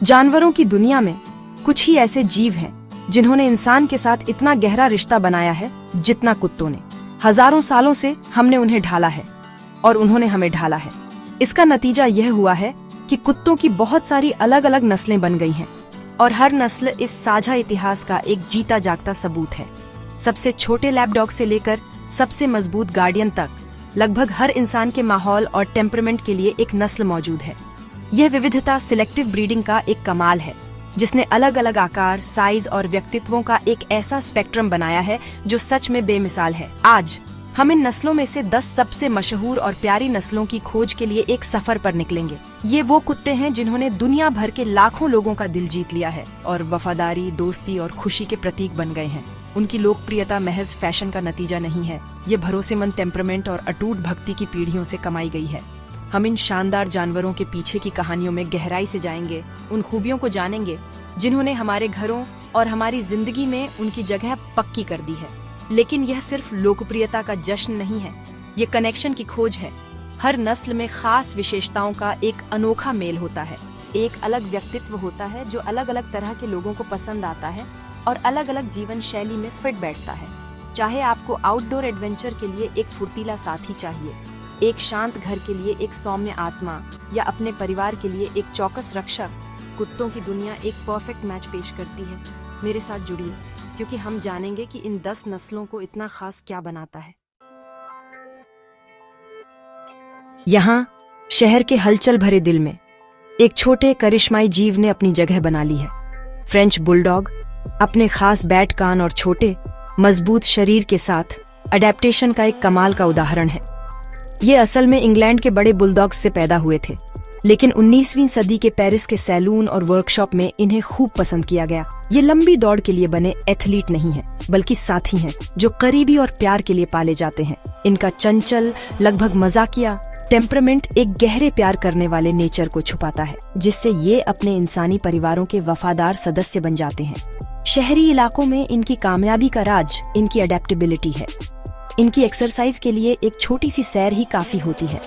जानवरों की दुनिया में कुछ ही ऐसे जीव हैं जिन्होंने इंसान के साथ इतना गहरा रिश्ता बनाया है जितना कुत्तों ने। हजारों सालों से हमने उन्हें ढाला है और उन्होंने हमें ढाला है। इसका नतीजा यह हुआ है कि कुत्तों की बहुत सारी अलग अलग नस्लें बन गई हैं और हर नस्ल इस साझा इतिहास का एक जीता जागता सबूत है। सबसे छोटे लैपडॉग से लेकर सबसे मजबूत गार्डियन तक लगभग हर इंसान के माहौल और टेम्परामेंट के लिए एक नस्ल मौजूद है। यह विविधता सिलेक्टिव ब्रीडिंग का एक कमाल है जिसने अलग अलग आकार, साइज और व्यक्तित्वों का एक ऐसा स्पेक्ट्रम बनाया है जो सच में बेमिसाल है। आज हम इन नस्लों में से 10 सबसे मशहूर और प्यारी नस्लों की खोज के लिए एक सफर पर निकलेंगे। ये वो कुत्ते हैं जिन्होंने दुनिया भर के लाखों लोगों का दिल जीत लिया है और वफादारी, दोस्ती और खुशी के प्रतीक बन गए हैं। उनकी लोकप्रियता महज फैशन का नतीजा नहीं है, ये भरोसेमंद टेम्परामेंट और अटूट भक्ति की पीढ़ियों से कमाई गई है। हम इन शानदार जानवरों के पीछे की कहानियों में गहराई से जाएंगे, उन खूबियों को जानेंगे जिन्होंने हमारे घरों और हमारी जिंदगी में उनकी जगह पक्की कर दी है। लेकिन यह सिर्फ लोकप्रियता का जश्न नहीं है, ये कनेक्शन की खोज है। हर नस्ल में खास विशेषताओं का एक अनोखा मेल होता है, एक अलग व्यक्तित्व होता है जो अलग अलग तरह के लोगों को पसंद आता है और अलग अलग जीवन शैली में फिट बैठता है। चाहे आपको आउटडोर एडवेंचर के लिए एक फुर्तीला साथी चाहिए, एक शांत घर के लिए एक सौम्य आत्मा, या अपने परिवार के लिए एक चौकस रक्षक, कुत्तों की दुनिया एक परफेक्ट मैच पेश करती है। मेरे साथ जुड़िए क्योंकि हम जानेंगे कि इन 10 नस्लों को इतना खास क्या बनाता है। यहाँ शहर के हलचल भरे दिल में एक छोटे करिश्माई जीव ने अपनी जगह बना ली है। फ्रेंच बुलडॉग अपने खास बैट कान और छोटे मजबूत शरीर के साथ अडेप्टेशन का एक कमाल का उदाहरण है। ये असल में इंग्लैंड के बड़े बुलडॉग्स से पैदा हुए थे, लेकिन 19वीं सदी के पेरिस के सैलून और वर्कशॉप में इन्हें खूब पसंद किया गया। ये लंबी दौड़ के लिए बने एथलीट नहीं हैं, बल्कि साथी हैं जो करीबी और प्यार के लिए पाले जाते हैं। इनका चंचल, लगभग मजाकिया टेम्परामेंट एक गहरे प्यार करने वाले नेचर को छुपाता है, जिससे ये अपने इंसानी परिवारों के वफादार सदस्य बन जाते हैं। शहरी इलाकों में इनकी कामयाबी का राज इनकी अडेप्टेबिलिटी है। इनकी एक्सरसाइज के लिए एक छोटी सी सैर ही काफी होती है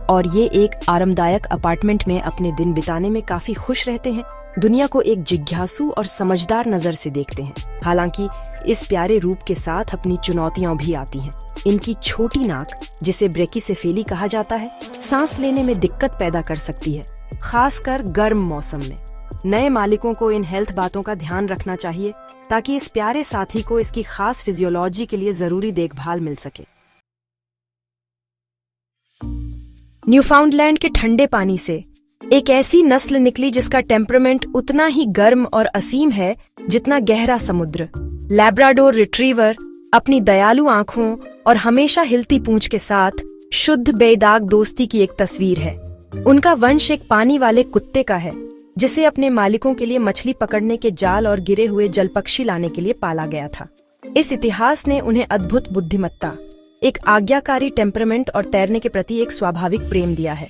और ये एक आरामदायक अपार्टमेंट में अपने दिन बिताने में काफी खुश रहते हैं। दुनिया को एक जिज्ञासु और समझदार नजर से देखते हैं। हालांकि इस प्यारे रूप के साथ अपनी चुनौतियां भी आती हैं। इनकी छोटी नाक, जिसे ब्रेकिसेफेली कहा जाता है, सांस लेने में दिक्कत पैदा कर सकती है, खासकर गर्म मौसम में। नए मालिकों को इन हेल्थ बातों का ध्यान रखना चाहिए ताकि इस प्यारे साथी को इसकी खास फिजियोलॉजी के लिए जरूरी देखभाल मिल सके। न्यूफाउंडलैंड के ठंडे पानी से एक ऐसी नस्ल निकली जिसका टेम्परामेंट उतना ही गर्म और असीम है जितना गहरा समुद्र। लैब्राडोर रिट्रीवर अपनी दयालु आंखों और हमेशा हिलती पूंछ के साथ शुद्ध बेदाग दोस्ती की एक तस्वीर है। उनका वंश एक पानी वाले कुत्ते का है जिसे अपने मालिकों के लिए मछली पकड़ने के जाल और गिरे हुए जलपक्षी लाने के लिए पाला गया था। इस इतिहास ने उन्हें अद्भुत बुद्धिमत्ता, एक आज्ञाकारी टेम्परामेंट और तैरने के प्रति एक स्वाभाविक प्रेम दिया है।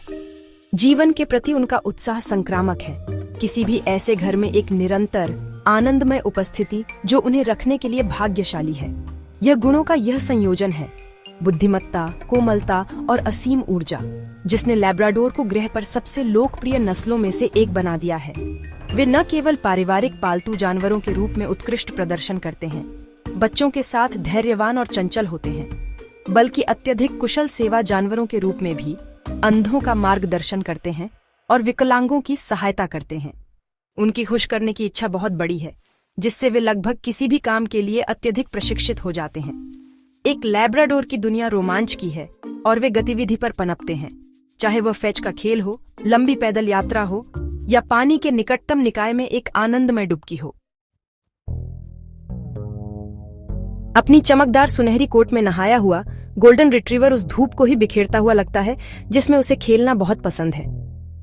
जीवन के प्रति उनका उत्साह संक्रामक है। किसी भी ऐसे घर में एक निरंतर आनंदमय उपस्थिति जो उन्हें रखने के लिए भाग्यशाली है। यह गुणों का यह संयोजन है, बुद्धिमत्ता, कोमलता और असीम ऊर्जा, जिसने लैब्राडोर को ग्रह पर सबसे लोकप्रिय नस्लों में से एक बना दिया है। वे न केवल पारिवारिक पालतू जानवरों के रूप में उत्कृष्ट प्रदर्शन करते हैं, बच्चों के साथ धैर्यवान और चंचल होते हैं, बल्कि अत्यधिक कुशल सेवा जानवरों के रूप में भी अंधों का मार्गदर्शन करते हैं और विकलांगों की सहायता करते हैं। उनकी खुश करने की इच्छा बहुत बड़ी है, जिससे वे लगभग किसी भी काम के लिए अत्यधिक प्रशिक्षित हो जाते हैं। एक लैब्राडोर की दुनिया रोमांच की है और वे गतिविधि पर पनपते हैं, चाहे वह फेच का खेल हो, लंबी पैदल यात्रा हो या पानी के निकटतम निकाय में एक आनंदमय डुबकी हो। अपनी चमकदार सुनहरी कोट में नहाया हुआ गोल्डन रिट्रीवर उस धूप को ही बिखेरता हुआ लगता है जिसमें उसे खेलना बहुत पसंद है।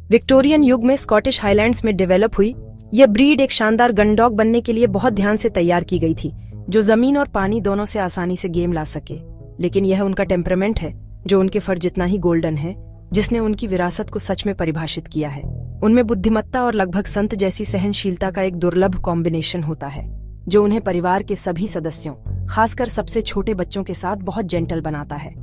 विक्टोरियन युग में स्कॉटिश हाईलैंड्स में डेवलप हुई यह ब्रीड एक शानदार गनडॉग बनने के लिए बहुत ध्यान से तैयार की गई थी, जो जमीन और पानी दोनों से आसानी से गेम ला सके। लेकिन यह उनका टेम्परामेंट है जो उनके फर जितना ही गोल्डन है, जिसने उनकी विरासत को सच में परिभाषित किया है। उनमें बुद्धिमत्ता और लगभग संत जैसी सहनशीलता का एक दुर्लभ कॉम्बिनेशन होता है, जो उन्हें परिवार के सभी सदस्यों, खासकर सबसे छोटे बच्चों के साथ बहुत जेंटल बनाता है।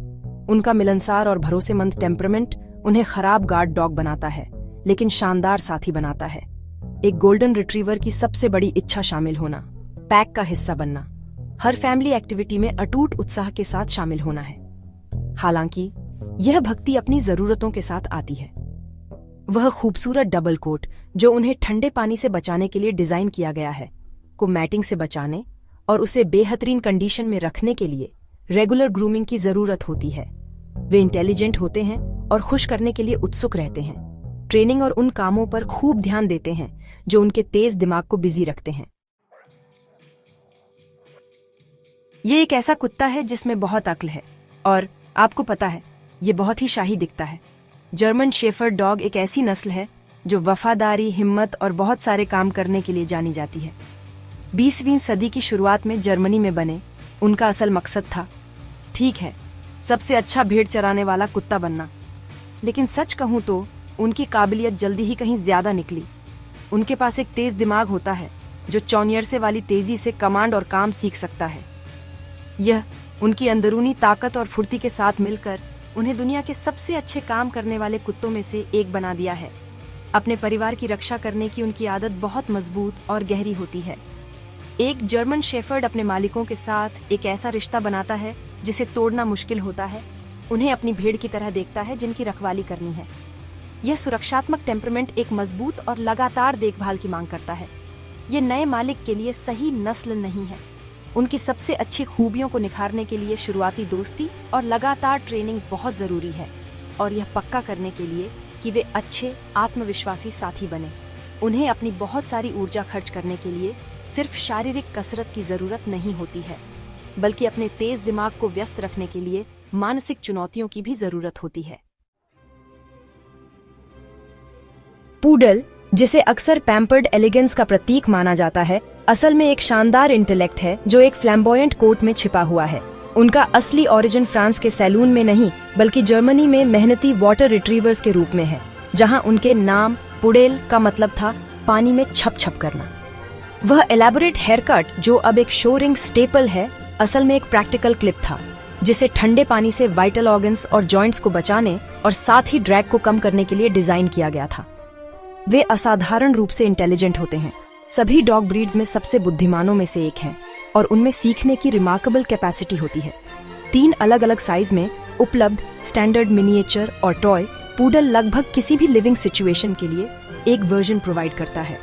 उनका मिलनसार और भरोसेमंद टेम्परामेंट उन्हें खराब गार्ड डॉग बनाता है, लेकिन शानदार साथी बनाता है। एक गोल्डन रिट्रीवर की सबसे बड़ी इच्छा शामिल होना, पैक का हिस्सा बनना, हर फैमिली एक्टिविटी में अटूट उत्साह के साथ शामिल होना है। हालांकि यह भक्ति अपनी जरूरतों के साथ आती है। वह खूबसूरत डबल कोट जो उन्हें ठंडे पानी से बचाने के लिए डिजाइन किया गया है, को मैटिंग से बचाने और उसे बेहतरीन कंडीशन में रखने के लिए रेगुलर ग्रूमिंग की जरूरत होती है। वे इंटेलिजेंट होते हैं और खुश करने के लिए उत्सुक रहते हैं, ट्रेनिंग और उन कामों पर खूब ध्यान देते हैं जो उनके तेज दिमाग को बिजी रखते हैं। ये एक ऐसा कुत्ता है जिसमें बहुत अक्ल है और आपको पता है ये बहुत ही शाही दिखता है। जर्मन शेफर्ड डॉग एक ऐसी नस्ल है जो वफादारी, हिम्मत और बहुत सारे काम करने के लिए जानी जाती है। 20वीं सदी की शुरुआत में जर्मनी में बने उनका असल मकसद था, ठीक है, सबसे अच्छा भेड़ चराने वाला कुत्ता बनना। लेकिन सच कहूं तो उनकी काबिलियत जल्दी ही कहीं ज्यादा निकली। उनके पास एक तेज दिमाग होता है जो चौनियरसे वाली तेजी से कमांड और काम सीख सकता है। यह उनकी अंदरूनी ताकत और फुर्ती के साथ मिलकर उन्हें दुनिया के सबसे अच्छे काम करने वाले कुत्तों में से एक बना दिया है। अपने परिवार की रक्षा करने की उनकी आदत बहुत मजबूत और गहरी होती है। एक जर्मन शेफर्ड अपने मालिकों के साथ एक ऐसा रिश्ता बनाता है जिसे तोड़ना मुश्किल होता है। उन्हें अपनी भेड़ की तरह देखता है जिनकी रखवाली करनी है। यह सुरक्षात्मक टेम्परमेंट एक मजबूत और लगातार देखभाल की मांग करता है। ये नए मालिक के लिए सही नस्ल नहीं है। उनकी सबसे अच्छी खूबियों को निखारने के लिए शुरुआती दोस्ती और लगातार ट्रेनिंग बहुत जरूरी है, और यह पक्का करने के लिए कि वे अच्छे आत्मविश्वासी साथी बने। उन्हें अपनी बहुत सारी ऊर्जा खर्च करने के लिए सिर्फ शारीरिक कसरत की जरूरत नहीं होती है, बल्कि अपने तेज दिमाग को व्यस्त रखने के लिए मानसिक चुनौतियों की भी जरूरत होती है। पूडल, जिसे अक्सर पैम्पर्ड एलिगेंस का प्रतीक माना जाता है, असल में एक शानदार इंटेलेक्ट है जो एक फ्लैम्बॉयंट कोट में छिपा हुआ है। उनका असली ओरिजिन फ्रांस के सैलून में नहीं बल्कि जर्मनी में मेहनती वाटर रिट्रीवर्स के रूप में है, जहां उनके नाम पुडेल का मतलब था पानी में छप छप करना। वह एलैबोरेट हेयरकट जो अब एक शो रिंग स्टेपल है, असल में एक प्रैक्टिकल क्लिप था जिसे ठंडे पानी से वाइटल ऑर्गन्स और जॉइंट्स को बचाने और साथ ही ड्रैग को कम करने के लिए डिजाइन किया गया था। वे असाधारण रूप से इंटेलिजेंट होते हैं, सभी डॉग ब्रीड्स में सबसे बुद्धिमानों में से एक हैं और उनमें सीखने की रिमार्केबल कैपेसिटी होती है। 3 अलग अलग साइज में उपलब्ध स्टैंडर्ड, मिनिएचर और टॉय पूडल लगभग किसी भी लिविंग सिचुएशन के लिए एक वर्जन प्रोवाइड करता है।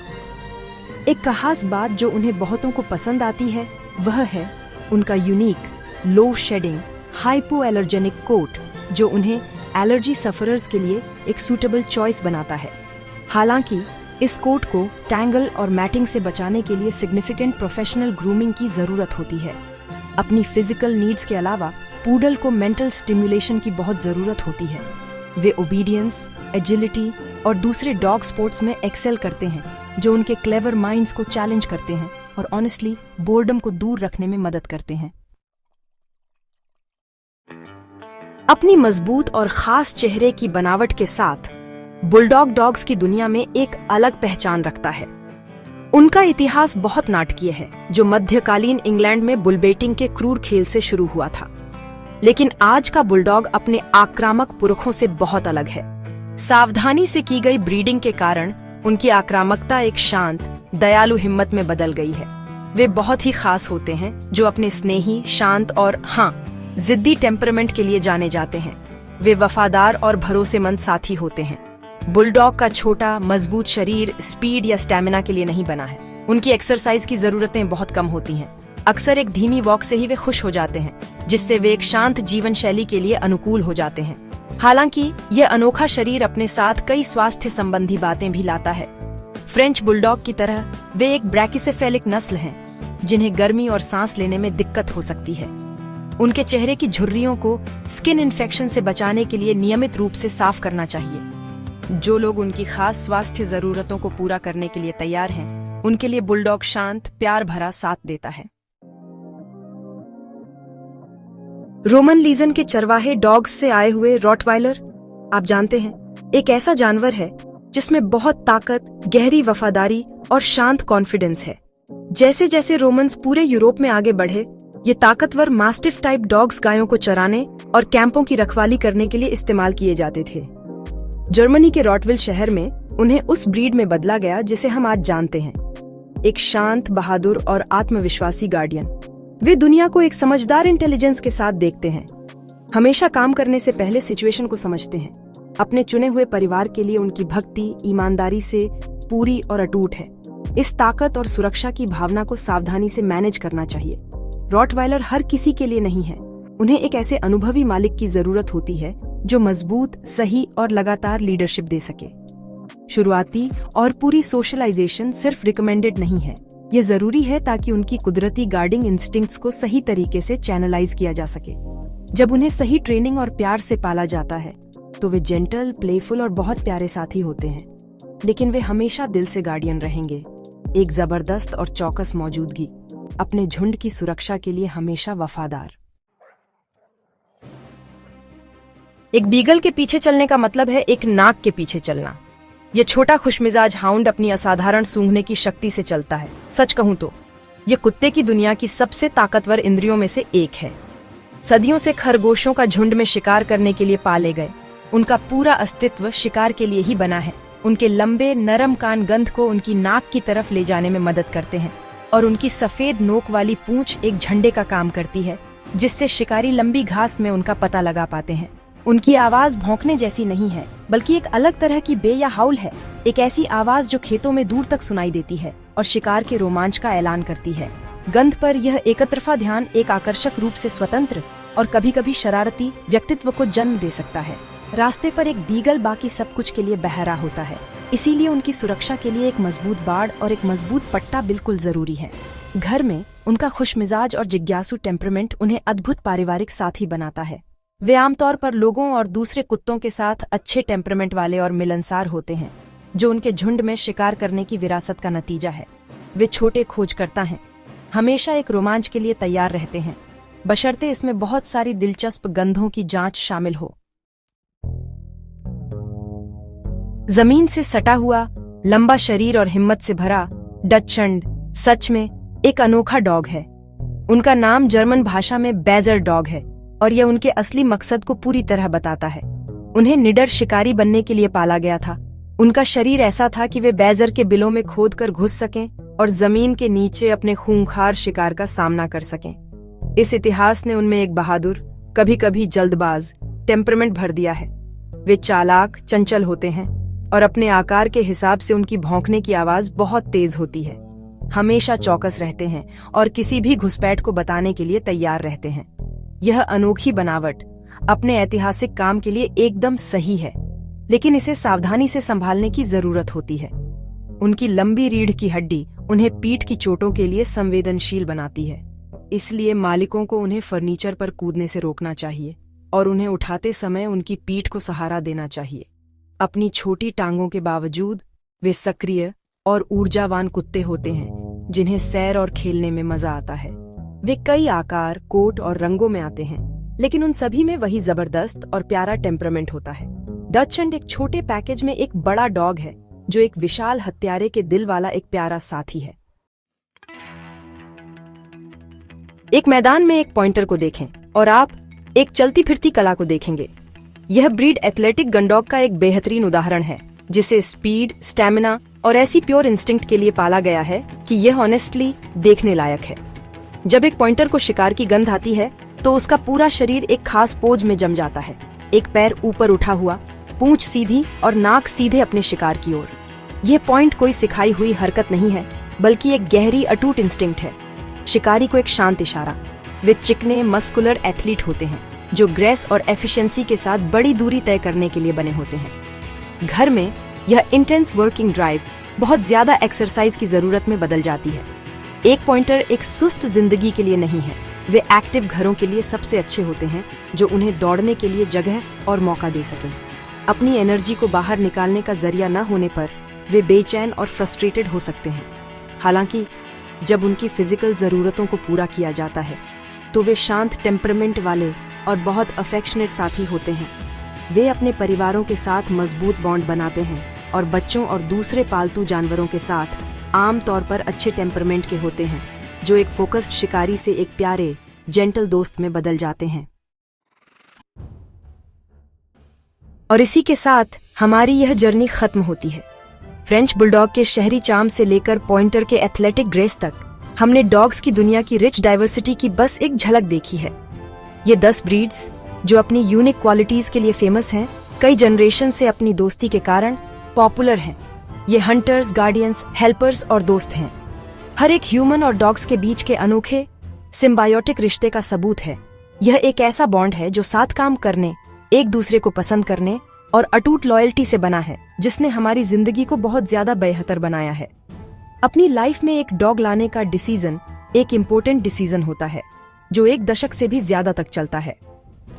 एक खास बात जो उन्हें बहुतों को पसंद आती है वह है उनका यूनिक लो शेडिंग हाइपो एलर्जेनिक कोट, जो उन्हें एलर्जी सफरर्स के लिए एक सूटेबल चॉइस बनाता है। हालांकि इस कोट को टैंगल और मैटिंग से बचाने के लिए सिग्निफिकेंट प्रोफेशनल ग्रूमिंग की जरूरत होती है। अपनी फिजिकल नीड्स के अलावा पूडल को मेंटल स्टिमुलेशन की बहुत जरूरत होती है। वे ओबीडियंस, एजिलिटी और दूसरे डॉग स्पोर्ट्स में एक्सेल करते हैं, जो उनके क्लेवर माइंड्स को चैलेंज करते हैं और ऑनेस्टली बोर्डम को दूर रखने में मदद करते हैं। अपनी मजबूत और खास चेहरे की बनावट के साथ बुलडॉग डॉग्स की दुनिया में एक अलग पहचान रखता है। उनका इतिहास बहुत नाटकीय है, जो मध्यकालीन इंग्लैंड में बुलबेटिंग के क्रूर खेल से शुरू हुआ था। लेकिन आज का बुलडॉग अपने आक्रामक पुरखों से बहुत अलग है। सावधानी से की गई ब्रीडिंग के कारण उनकी आक्रामकता एक शांत, दयालु हिम्मत में बदल गई है। वे बहुत ही खास होते हैं, जो अपने स्नेही, शांत और जिद्दी टेम्परामेंट के लिए जाने जाते हैं। वे वफादार और भरोसेमंद साथी होते हैं। बुलडॉग का छोटा, मजबूत शरीर स्पीड या स्टैमिना के लिए नहीं बना है। उनकी एक्सरसाइज की जरूरतें बहुत कम होती हैं। अक्सर एक धीमी वॉक से ही वे खुश हो जाते हैं, जिससे वे एक शांत जीवन शैली के लिए अनुकूल हो जाते हैं। हालांकि यह अनोखा शरीर अपने साथ कई स्वास्थ्य संबंधी बातें भी लाता है। फ्रेंच बुलडॉग की तरह वे एक ब्रैकिसेफेलिक नस्ल हैं, जिन्हें गर्मी और सांस लेने में दिक्कत हो सकती है। उनके चेहरे की झुर्रियों को स्किन इन्फेक्शन से बचाने के लिए नियमित रूप से साफ करना चाहिए। जो लोग उनकी खास स्वास्थ्य जरूरतों को पूरा करने के लिए तैयार हैं, उनके लिए बुलडॉग शांत, प्यार भरा साथ देता है। रोमन लीजन के चरवाहे डॉग्स से आए हुए रॉटवाइलर, आप जानते हैं, एक ऐसा जानवर है जिसमें बहुत ताकत, गहरी वफादारी और शांत कॉन्फिडेंस है। जैसे जैसे रोमन्स पूरे यूरोप में आगे बढ़े, ये ताकतवर मास्टिफ टाइप डॉग्स गायों को चराने और कैंपों की रखवाली करने के लिए इस्तेमाल किए जाते थे। जर्मनी के रॉटविल शहर में उन्हें उस ब्रीड में बदला गया जिसे हम आज जानते हैं, एक शांत, बहादुर और आत्मविश्वासी गार्डियन। वे दुनिया को एक समझदार इंटेलिजेंस के साथ देखते हैं, हमेशा काम करने से पहले सिचुएशन को समझते हैं। अपने चुने हुए परिवार के लिए उनकी भक्ति ईमानदारी से पूरी और अटूट है। इस ताकत और सुरक्षा की भावना को सावधानी से मैनेज करना चाहिए। रॉटवाइलर हर किसी के लिए नहीं है, उन्हें एक ऐसे अनुभवी मालिक की जरूरत होती है जो मजबूत, सही और लगातार लीडरशिप दे सके। शुरुआती और पूरी सोशलाइजेशन सिर्फ रिकमेंडेड नहीं है, ये जरूरी है ताकि उनकी कुदरती गार्डिंग इंस्टिंक्ट्स को सही तरीके से चैनलाइज किया जा सके। जब उन्हें सही ट्रेनिंग और प्यार से पाला जाता है तो वे जेंटल, प्लेफुल और बहुत प्यारे साथी होते हैं, लेकिन वे हमेशा दिल से गार्डियन रहेंगे। एक जबरदस्त और चौकस मौजूदगी, अपने झुंड की सुरक्षा के लिए हमेशा वफादार। एक बीगल के पीछे चलने का मतलब है एक नाक के पीछे चलना। ये छोटा खुशमिजाज हाउंड अपनी असाधारण सूंघने की शक्ति से चलता है। सच कहूं तो ये कुत्ते की दुनिया की सबसे ताकतवर इंद्रियों में से एक है। सदियों से खरगोशों का झुंड में शिकार करने के लिए पाले गए, उनका पूरा अस्तित्व शिकार के लिए ही बना है। उनके लंबे नरम कान गंध को उनकी नाक की तरफ ले जाने में मदद करते हैं और उनकी सफेद नोक वाली पूंछ एक झंडे का काम करती है, जिससे शिकारी लंबी घास में उनका पता लगा पाते हैं। उनकी आवाज भौंकने जैसी नहीं है, बल्कि एक अलग तरह की बे या हाउल है, एक ऐसी आवाज जो खेतों में दूर तक सुनाई देती है और शिकार के रोमांच का ऐलान करती है। गंध पर यह एकतरफा ध्यान एक आकर्षक रूप से स्वतंत्र और कभी कभी शरारती व्यक्तित्व को जन्म दे सकता है। रास्ते पर एक बीगल बाकी सब कुछ के लिए बहरा होता है, इसीलिए उनकी सुरक्षा के लिए एक मजबूत बाड़ और एक मजबूत पट्टा बिल्कुल जरूरी है। घर में उनका खुशमिजाज और जिज्ञासु टेम्परामेंट उन्हें अद्भुत पारिवारिक साथी बनाता है। वे आमतौर पर लोगों और दूसरे कुत्तों के साथ अच्छे टेम्परामेंट वाले और मिलनसार होते हैं, जो उनके झुंड में शिकार करने की विरासत का नतीजा है। वे छोटे खोजकर्ता हैं, हमेशा एक रोमांच के लिए तैयार रहते हैं, बशर्ते इसमें बहुत सारी दिलचस्प गंधों की जांच शामिल हो। जमीन से सटा हुआ, लंबा शरीर और हिम्मत से भरा डचशंड सच में एक अनोखा डॉग है। उनका नाम जर्मन भाषा में बैजर डॉग है और यह उनके असली मकसद को पूरी तरह बताता है। उन्हें निडर शिकारी बनने के लिए पाला गया था। उनका शरीर ऐसा था कि वे बैजर के बिलों में खोदकर घुस सकें और जमीन के नीचे अपने खूंखार शिकार का सामना कर सकें। इस इतिहास ने उनमें एक बहादुर, कभी कभी जल्दबाज टेम्परामेंट भर दिया है। वे चालाक, चंचल होते हैं और अपने आकार के हिसाब से उनकी भौंकने की आवाज बहुत तेज होती है। हमेशा चौकस रहते हैं और किसी भी घुसपैठ को बताने के लिए तैयार रहते हैं। यह अनोखी बनावट अपने ऐतिहासिक काम के लिए एकदम सही है, लेकिन इसे सावधानी से संभालने की जरूरत होती है। उनकी लंबी रीढ़ की हड्डी उन्हें पीठ की चोटों के लिए संवेदनशील बनाती है, इसलिए मालिकों को उन्हें फर्नीचर पर कूदने से रोकना चाहिए और उन्हें उठाते समय उनकी पीठ को सहारा देना चाहिए। अपनी छोटी टांगों के बावजूद वे सक्रिय और ऊर्जावान कुत्ते होते हैं, जिन्हें सैर और खेलने में मजा आता है। वे कई आकार, कोट और रंगों में आते हैं, लेकिन उन सभी में वही जबरदस्त और प्यारा टेम्परामेंट होता है। डचशंड एक छोटे पैकेज में एक बड़ा डॉग है, जो एक विशाल हत्यारे के दिल वाला एक प्यारा साथी है। एक मैदान में एक पॉइंटर को देखें और आप एक चलती फिरती कला को देखेंगे। यह ब्रीड एथलेटिक गनडॉग का एक बेहतरीन उदाहरण है, जिसे स्पीड, स्टैमिना और ऐसी प्योर इंस्टिंक्ट के लिए पाला गया है कि यह ऑनेस्टली देखने लायक है। जब एक पॉइंटर को शिकार की गंध आती है तो उसका पूरा शरीर एक खास पोज में जम जाता है, एक पैर ऊपर उठा हुआ, पूंछ सीधी और नाक सीधे अपने शिकार की ओर। यह पॉइंट कोई सिखाई हुई हरकत नहीं है, बल्कि एक गहरी अटूट इंस्टिंक्ट है। शिकारी को एक शांत इशारा। वे चिकने मस्कुलर एथलीट होते हैं, जो ग्रेस और एफिशिएंसी के साथ बड़ी दूरी तय करने के लिए बने होते हैं। घर में यह इंटेंस वर्किंग ड्राइव बहुत ज्यादा एक्सरसाइज की जरूरत में बदल जाती है। एक पॉइंटर एक सुस्त जिंदगी के लिए नहीं है, वे एक्टिव घरों के लिए सबसे अच्छे होते हैं, जो उन्हें दौड़ने के लिए जगह और मौका दे सकें। अपनी एनर्जी को बाहर निकालने का जरिया न होने पर वे बेचैन और फ्रस्ट्रेटेड हो सकते हैं। हालांकि जब उनकी फिजिकल जरूरतों को पूरा किया जाता है तो वे शांत टेम्परामेंट वाले और बहुत अफेक्शनेट साथी होते हैं। वे अपने परिवारों के साथ मजबूत बॉन्ड बनाते हैं और बच्चों और दूसरे पालतू जानवरों के साथ आम तौर पर अच्छे टेम्परामेंट के होते हैं, जो एक फोकस्ड शिकारी से एक प्यारे, जेंटल दोस्त में बदल जाते हैं। और इसी के साथ हमारी यह जर्नी खत्म होती है। फ्रेंच बुलडॉग के शहरी चार्म से लेकर पॉइंटर के एथलेटिक ग्रेस तक हमने डॉग्स की दुनिया की रिच डाइवर्सिटी की बस एक झलक देखी है। ये 10 ब्रीड्स जो अपनी यूनिक क्वालिटीज के लिए फेमस हैं, कई जनरेशन से अपनी दोस्ती के कारण पॉपुलर हैं। ये हंटर्स, गार्डियंस, हेल्पर्स और दोस्त हैं। हर एक ह्यूमन और डॉग्स के बीच के अनोखे सिम्बायोटिक रिश्ते का सबूत है। यह एक ऐसा बॉन्ड है जो साथ काम करने, एक दूसरे को पसंद करने और अटूट लॉयल्टी से बना है, जिसने हमारी जिंदगी को बहुत ज्यादा बेहतर बनाया है। अपनी लाइफ में एक डॉग लाने का डिसीजन एक इम्पोर्टेंट डिसीजन होता है जो 1 दशक से भी ज्यादा तक चलता है।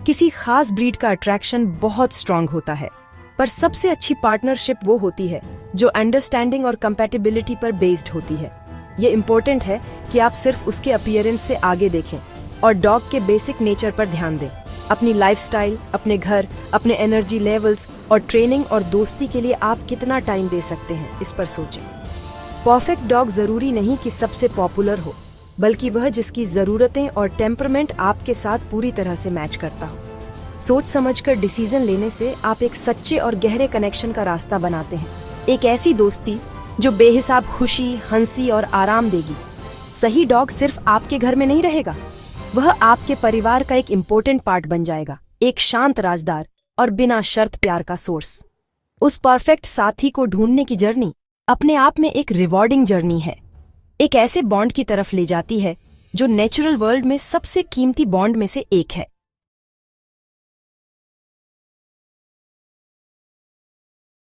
किसी खास ब्रीड का अट्रैक्शन बहुत स्ट्रांग होता है, पर सबसे अच्छी पार्टनरशिप वो होती है जो अंडरस्टैंडिंग और कंपैटिबिलिटी पर बेस्ड होती है। ये इम्पोर्टेंट है कि आप सिर्फ उसके अपीयरेंस से आगे देखें और डॉग के बेसिक नेचर पर ध्यान दें। अपनी लाइफस्टाइल, अपने घर, अपने एनर्जी लेवल्स और ट्रेनिंग और दोस्ती के लिए आप कितना टाइम दे सकते हैं, इस पर सोचें। परफेक्ट डॉग जरूरी नहीं कि सबसे पॉपुलर हो, बल्कि वह जिसकी जरूरतें और टेम्परमेंट आपके साथ पूरी तरह से मैच करता हो। सोच समझकर डिसीजन लेने से आप एक सच्चे और गहरे कनेक्शन का रास्ता बनाते हैं। एक ऐसी दोस्ती जो बेहिसाब खुशी, हंसी और आराम देगी। सही डॉग सिर्फ आपके घर में नहीं रहेगा, वह आपके परिवार का एक इम्पोर्टेंट पार्ट बन जाएगा, एक शांत राजदार और बिना शर्त प्यार का सोर्स। उस परफेक्ट साथी को ढूंढने की जर्नी अपने आप में एक रिवॉर्डिंग जर्नी है। एक ऐसे बॉन्ड की तरफ ले जाती है जो नेचुरल वर्ल्ड में सबसे कीमती बॉन्ड में से एक है।